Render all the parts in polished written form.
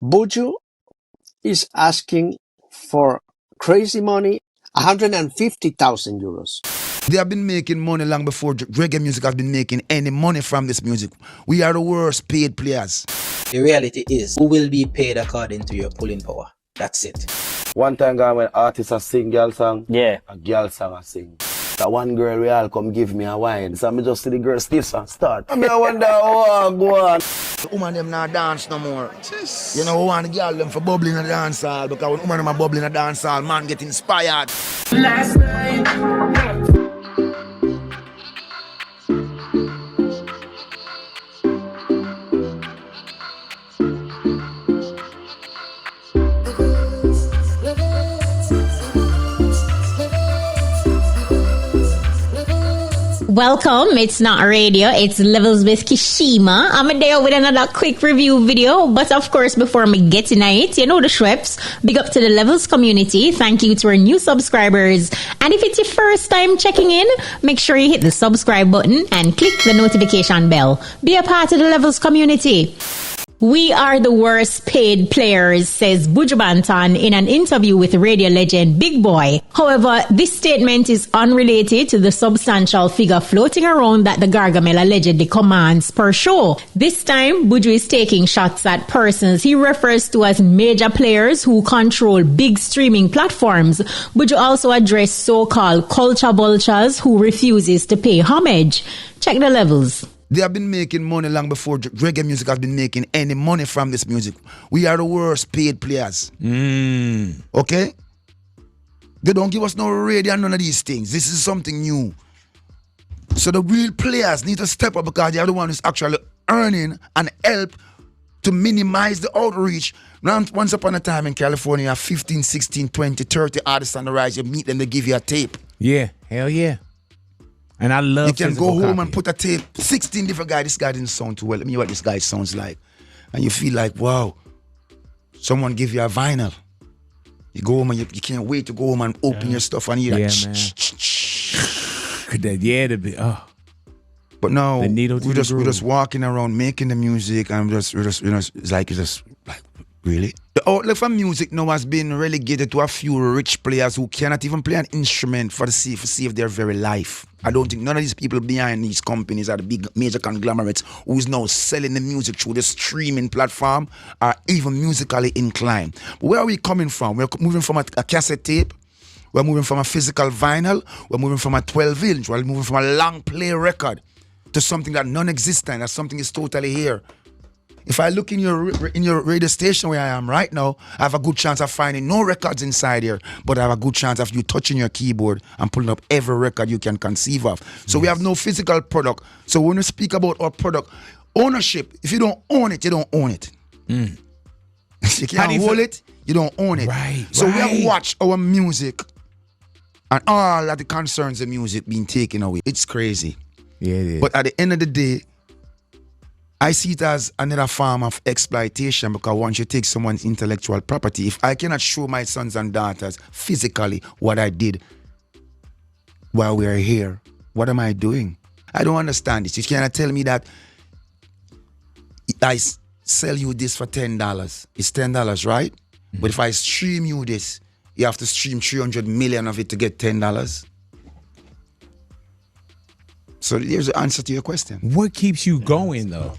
Buju is asking for crazy money, 150,000 euros. They have been making money long before reggae music has been making any money from this music. We are the worst paid players. The reality is, you will be paid according to your pulling power. That's it. One time when artists are sing girl song, Yeah. a girl song I sing. That one girl we all come give me a wine. So I just see the girl stiff and start. I mean, I wonder how go on. The woman them not dance no more. You know, we want the girl them for bubbling in the dance hall, because when woman them are bubbling in the dance hall, man get inspired. Last night. Welcome, it's not radio, it's Levels with Kshema. I'm there with another quick review video, but of course, before me get in it, you know the Schweppes. Big up to the Levels community. Thank you to our new subscribers. And if it's your first time checking in, make sure you hit the subscribe button and click the notification bell. Be a part of the Levels community. We are the worst paid players, says Buju Banton in an interview with radio legend Big Boy. However, this statement is unrelated to the substantial figure floating around that the Gargamel allegedly commands per show. This time, Buju is taking shots at persons he refers to as major players who control big streaming platforms. Buju also addressed so-called culture vultures who refuses to pay homage. Check the levels. They have been making money long before reggae music has been making any money from this music. We are the worst paid players. Okay? They don't give us no radio and none of these things. This is something new. So the real players need to step up, because they are the one who's actually earning and help to minimize the outreach. Now, once upon a time in California, you have 15, 16, 20, 30 artists on the rise. You meet them, they give you a tape. Yeah, hell yeah. And I love. You can go home copy. and put a tape. 16 different guys. This guy didn't sound too well. Let me hear what this guy sounds like. And you feel like, wow, someone give you a vinyl. You go home and you can't wait to go home and open your stuff and hear Yeah, that. man. Yeah, to be. Oh, But now The needle to we're the just groove. walking around making the music, and we're just it's like really. The outlet for music now has been relegated to a few rich players who cannot even play an instrument for save their very life. I don't think none of these people behind these companies are the big major conglomerates who's now selling the music through the streaming platform are even musically inclined. But where are we coming from? We're moving from a cassette tape. We're moving from a physical vinyl. We're moving from a 12-inch. We're moving from a long play record to something that non-existent, that something is totally here. If I look in your radio station where I am right now, I have a good chance of finding no records inside here, but I have a good chance of you touching your keyboard and pulling up every record you can conceive of. So we have no physical product. So when we speak about our product, ownership, if you don't own it, you don't own it. If you can't hold it, you don't own it. Right, so we right. have watched our music and all of the concerns of music being taken away. It's crazy. yeah, it is. But at the end of the day, I see it as another form of exploitation, because once you take someone's intellectual property, if I cannot show my sons and daughters physically what I did while we are here, what am I doing? I don't understand this. You cannot tell me that I sell you this for $10. It's $10, right? But if I stream you this, you have to stream 300 million of it to get $10. So here's the answer to your question. What keeps you going though?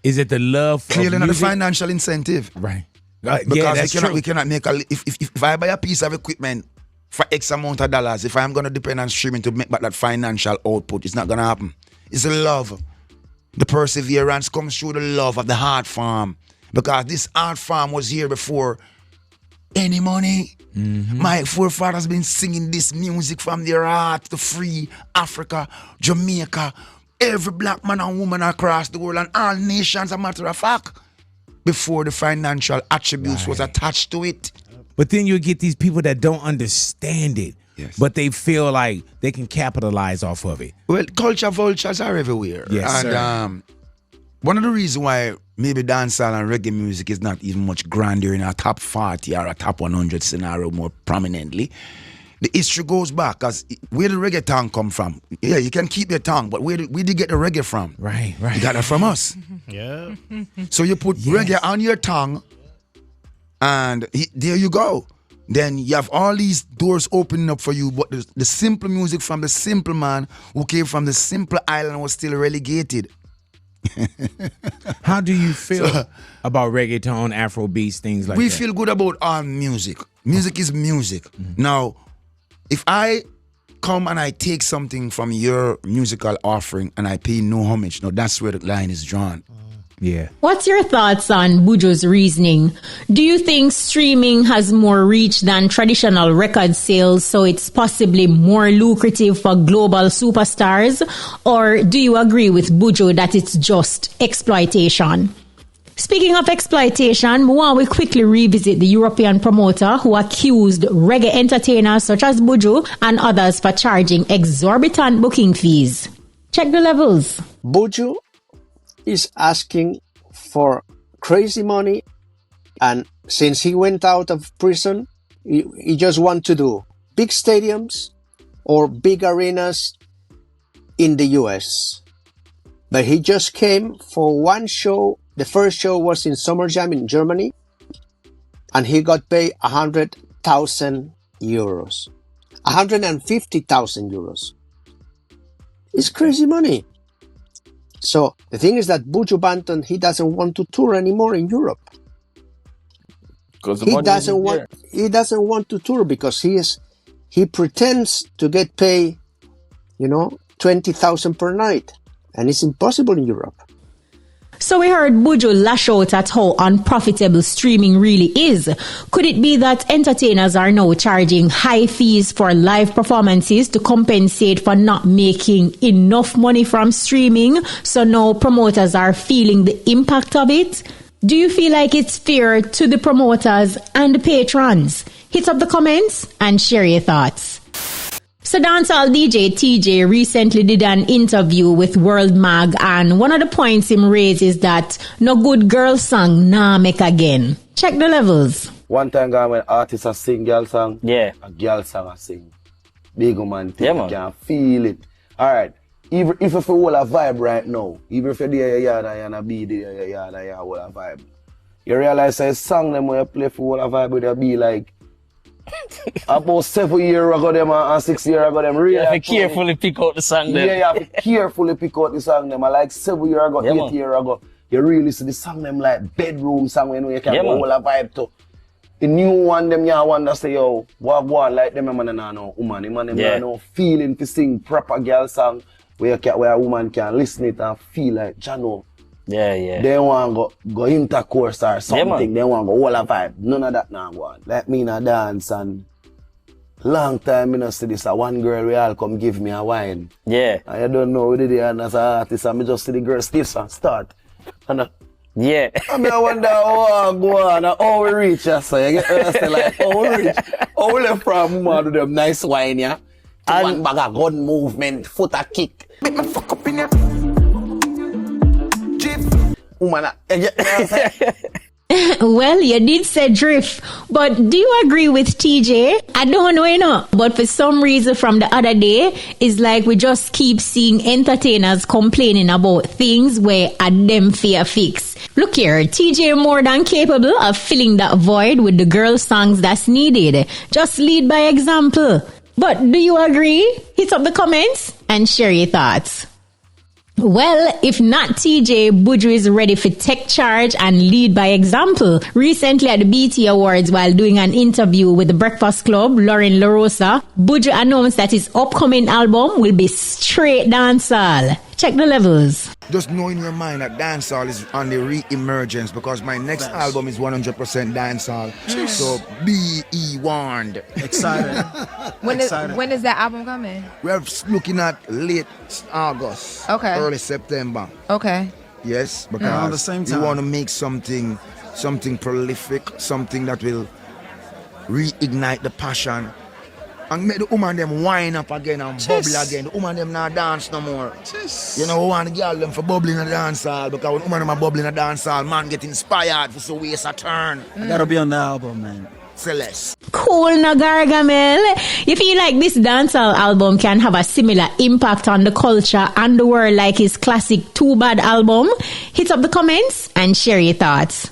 Is it the love for Clearly not the music? financial incentive. Right. Because Yeah, that's true. we cannot make if I buy a piece of equipment for X amount of dollars, if I'm gonna depend on streaming to make back that financial output, it's not gonna happen. It's the love. The perseverance comes through the love of the art farm. Because this art farm was here before any money. My forefathers been singing this music from their heart to free Africa, Jamaica, every black man and woman across the world, and all nations, a matter of fact, before the financial attributes was attached to it. But then you get these people that don't understand it, Yes. but they feel like they can capitalize off of it. Well, culture vultures are everywhere. Yes, and sir. One of the reasons why maybe dancehall and reggae music is not even much grander in a top 40 or a top 100 scenario more prominently, the history goes back, because where did reggae tongue come from? Yeah, you can keep your tongue, but where did you get the reggae from? Right. You got it from us. Yeah. So you put reggae on your tongue, And there you go. Then you have all these doors opening up for you, but the simple music from the simple man who came from the simple island was still relegated. How do you feel about reggaeton, Afro beats, things like that? We feel good about all music. Music is music. Now, if I come and I take something from your musical offering and I pay no homage, now that's where the line is drawn. Yeah. What's your thoughts on Buju's reasoning? Do you think streaming has more reach than traditional record sales, so it's possibly more lucrative for global superstars? Or do you agree with Buju that it's just exploitation? Speaking of exploitation, we quickly revisit the European promoter who accused reggae entertainers such as Buju and others for charging exorbitant booking fees. Check the levels. Buju is asking for crazy money, and since he went out of prison, he just wants to do big stadiums or big arenas in the US. But he just came for one show. The first show was in Summerjam in Germany, and he got paid 100,000 euros. 150,000 euros. It's crazy money. So the thing is that Buju Banton, he doesn't want to tour anymore in Europe. He doesn't want to tour because he pretends to get paid, 20,000 per night, and it's impossible in Europe. So we heard Buju lash out at how unprofitable streaming really is. Could it be that entertainers are now charging high fees for live performances to compensate for not making enough money from streaming? So now promoters are feeling the impact of it? Do you feel like it's fair to the promoters and the patrons? Hit up the comments and share your thoughts. So dancehall DJ TEEJAY recently did an interview with World Mag, and one of the points him raised is that no good girl song nah make again. Check the levels. One time when artists are sing girl song, yeah, a girl song I sing. Big man, yeah, man. You can feel it. Alright. Even if you feel a vibe right now, even if you're there, you're be there, you're a vibe. You realize that song them when you play for a vibe, would be like about 7 years ago them and 6 years ago them really. You have to carefully pick out the song them. Yeah, you have to carefully pick out the song them. Like 7 years ago, 8 years ago, you really see the song them like bedroom song when you can hold a vibe to. The new one them you wonder say yo, what like them man no woman, the man them no feeling to sing proper girl song where a woman can listen it and feel like Jano. Yeah. They want go intercourse or something. They want go hold a vibe. None of that now go on. Like me in a dance and long time I see this. One girl we all come give me a wine. Yeah. And I don't know who did it and as an artist and I just see the girl Tesfa start. And yeah. I wonder how go on and how we reach us. So you get like how we reach. How we left from woman to them nice wine, yeah? And one bag of gun movement, foot a kick. Make me fuck up in your woman. Well, you did say drift, but do you agree with TEEJAY? I don't know, but for some reason from the other day, it's like we just keep seeing entertainers complaining about things where a them fear fix. Look here, TEEJAY more than capable of filling that void with the girl songs that's needed. Just lead by example. But do you agree? Hit up the comments and share your thoughts. Well, if not TEEJAY, Buju is ready for take charge and lead by example. Recently at the BET Awards, while doing an interview with the Breakfast Club, Lauren LaRosa, Buju announced that his upcoming album will be straight dancehall. Check the levels. Just know in your mind that dancehall is on the re-emergence because my next album is 100% dancehall. So be warned. Excited. When is that album coming? We're looking at late August. Okay. Early September. Okay. Yes, because at the same time, we want to make something prolific, something that will reignite the passion. And make the woman them wind up again and bubble again. The woman them not dance no more. You know, we want the girl them for bubbling in the dance hall because when woman them are bubbling in the dance hall, man get inspired for so waste a turn. That'll be on the album, man. Celeste. Cool, no Gargamel. You feel like this dancehall album can have a similar impact on the culture and the world like his classic Too Bad album? Hit up the comments and share your thoughts.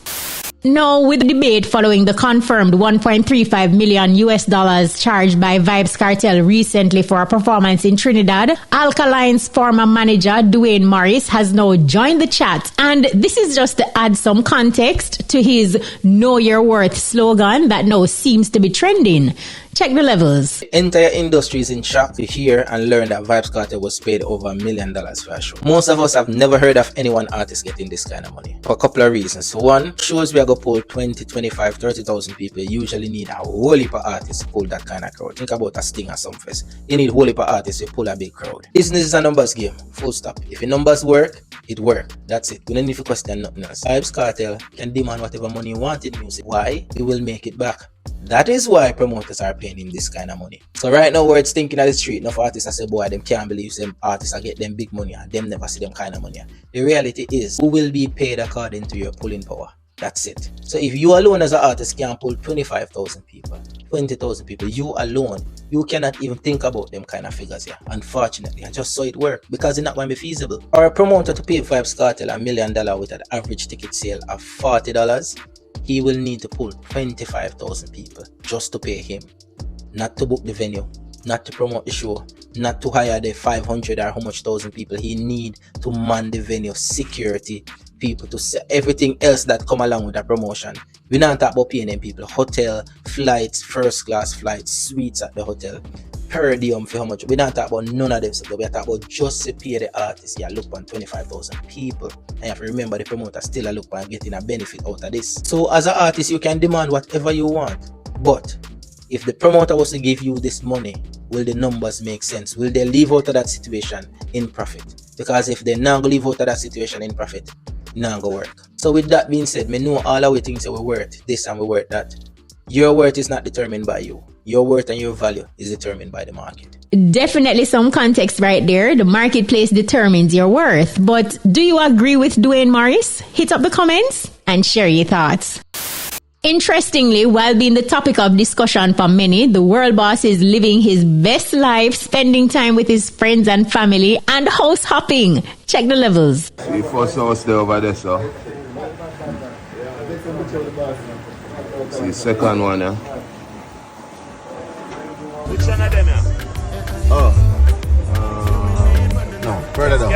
Now, with the debate following the confirmed $1.35 million charged by Vybz Kartel recently for a performance in Trinidad, Alkaline's former manager, Dwayne Morris, has now joined the chat. And this is just to add some context to his Know Your Worth slogan that now seems to be trending. Check the levels. The entire industry is in shock to hear and learn that Vybz Kartel was paid over $1 million for a show. Most of us have never heard of any one artist getting this kind of money for a couple of reasons. One, shows we are going to pull 20, 25, 30,000 people. You usually need a whole heap of artists to pull that kind of crowd. Think about a Sting or Sumfest. You need a whole heap of artists to pull a big crowd. Business is a numbers game. Full stop. If your numbers work, it works. That's it. We don't need to question nothing else. Vybz Kartel can demand whatever money you want in music. Why? He will make it back. That is why promoters are paying him this kind of money. So right now, where it's thinking at the street, enough artists I say, boy, them can't believe them artists are get them big money and them never see them kind of money. The reality is, who will be paid according to your pulling power? That's it. So if you alone as an artist can pull 25,000 people, 20,000 people, you alone, you cannot even think about them kind of figures here, unfortunately. And just so it work, because it's not going to be feasible. Or a promoter to pay Vybz Kartel $1 million with an average ticket sale of $40, he will need to pull 25,000 people just to pay him. Not to book the venue, not to promote the show, not to hire the 500 or how much thousand people he need to man the venue, security, people to say everything else that come along with that promotion. We not talk about paying them people, hotel, flights, first class flights, suites at the hotel, per diem for how much. We not talk about none of them stuff. We talk about just to pay the artist. Yeah, look on 25,000 people. And you have to remember the promoter still a look on getting a benefit out of this. So as an artist, you can demand whatever you want. But if the promoter was to give you this money, will the numbers make sense? Will they leave out of that situation in profit? Because if they not gonna leave out of that situation in profit, it not gonna work. So with that being said, me know all our things that we're worth this and we're worth that. Your worth is not determined by you. Your worth and your value is determined by the market. Definitely some context right there. The marketplace determines your worth. But do you agree with Dwayne Morris? Hit up the comments and share your thoughts. Interestingly, while being the topic of discussion for many, the world boss is living his best life, spending time with his friends and family, and house hopping. Check the levels. We first house there over there, sir. See, second one, yeah. Which one of them, yeah? No, further down.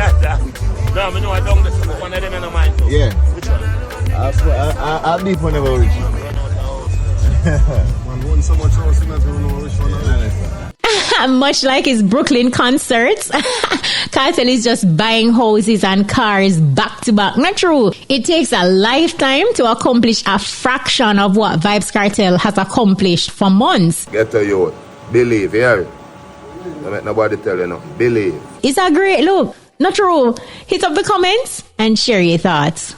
No, I know I don't listen. One of them in mind too. Yeah. Which one? I'll be whenever we reach. Man, want so much house, you know which one. Much like his Brooklyn concerts, Kartel is just buying houses and cars back to back. Not true. It takes a lifetime to accomplish a fraction of what Vybz Kartel has accomplished for months. Get to you. Believe, yeah. Don't let nobody tell you no. Believe. It's a great look. Not true. Hit up the comments and share your thoughts.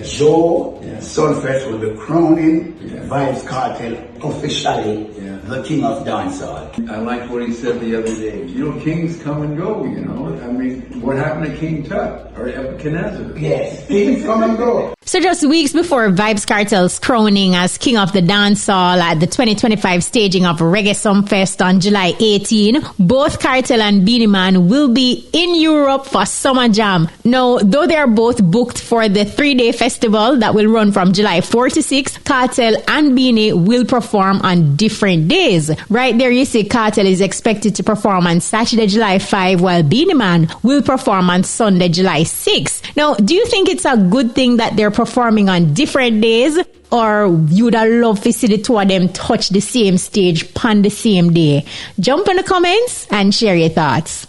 Joe Sunfresh will be crowning Vybz Kartel officially the king of dancehall. I like what he said the other day. You know, kings come and go, you know. I mean, what happened to King Tut or Nebuchadnezzar? Yes, kings come and go. So just weeks before Vybz Kartel's crowning as king of the dancehall at the 2025 staging of Reggae Sumfest on July 18, both Kartel and Beanie Man will be in Europe for Summerjam. Now, though they are both booked for the 3-day festival that will run from July 4 to 6, Kartel and Beanie will perform on different days. Right there you see Kartel is expected to perform on Saturday, July 5, while Beanie Man will perform on Sunday, July 6. Now, do you think it's a good thing that they're performing on different days, or you would have loved to see the two of them touch the same stage on the same day? Jump in the comments and share your thoughts.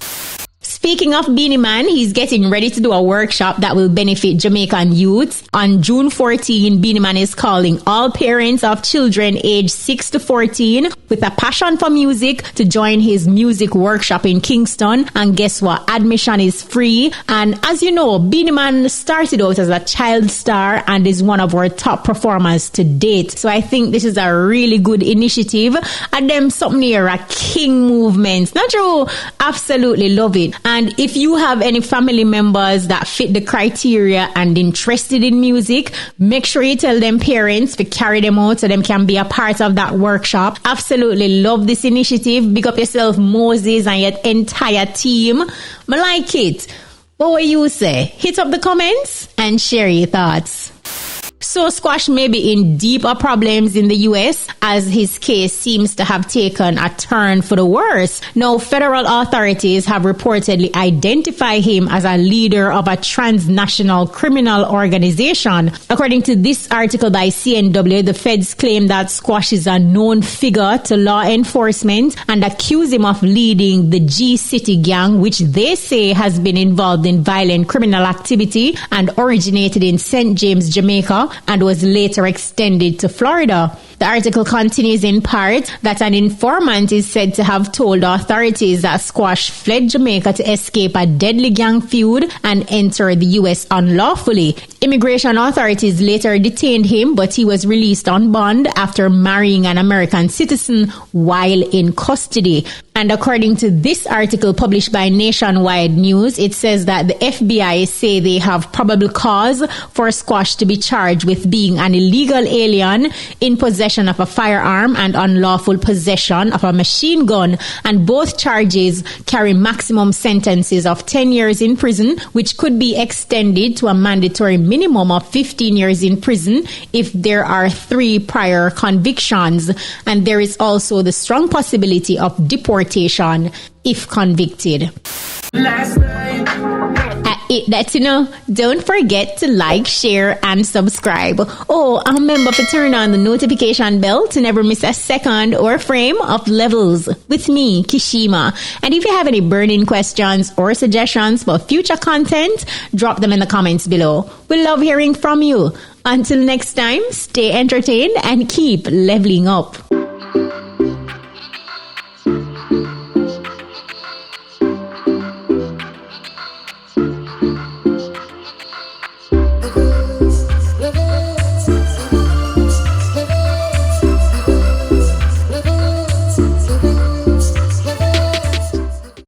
Speaking of Beanie Man, he's getting ready to do a workshop that will benefit Jamaican youths. On June 14, Beanie Man is calling all parents of children aged 6 to 14 with a passion for music to join his music workshop in Kingston. And guess what? Admission is free. And as you know, Beanie Man started out as a child star and is one of our top performers to date. So I think this is a really good initiative. And them something here, a king movement. Not true? Absolutely love it. And if you have any family members that fit the criteria and interested in music, make sure you tell them parents to carry them out so them can be a part of that workshop. Absolutely love this initiative. Big up yourself, Moses, and your entire team. I like it. What will you say? Hit up the comments and share your thoughts. So Squash may be in deeper problems in the US as his case seems to have taken a turn for the worse. Now, federal authorities have reportedly identified him as a leader of a transnational criminal organization. According to this article by CNW, the feds claim that Squash is a known figure to law enforcement and accuse him of leading the G-City gang, which they say has been involved in violent criminal activity and originated in St. James, Jamaica, and was later extended to Florida. The article continues in part that an informant is said to have told authorities that Squash fled Jamaica to escape a deadly gang feud and enter the U.S. unlawfully. Immigration authorities later detained him, but he was released on bond after marrying an American citizen while in custody. And according to this article published by Nationwide News, it says that the FBI say they have probable cause for Squash to be charged with being an illegal alien in possession of a firearm and unlawful possession of a machine gun. And both charges carry maximum sentences of 10 years in prison, which could be extended to a mandatory minimum of 15 years in prison if there are 3 prior convictions. And there is also the strong possibility of deportation if convicted. That's don't forget to like, share, and subscribe. Oh, remember to turn on the notification bell to never miss a second or frame of Levels with me, Kshema. And if you have any burning questions or suggestions for future content, drop them in the comments below. We love hearing from you. Until next time, stay entertained and keep leveling up.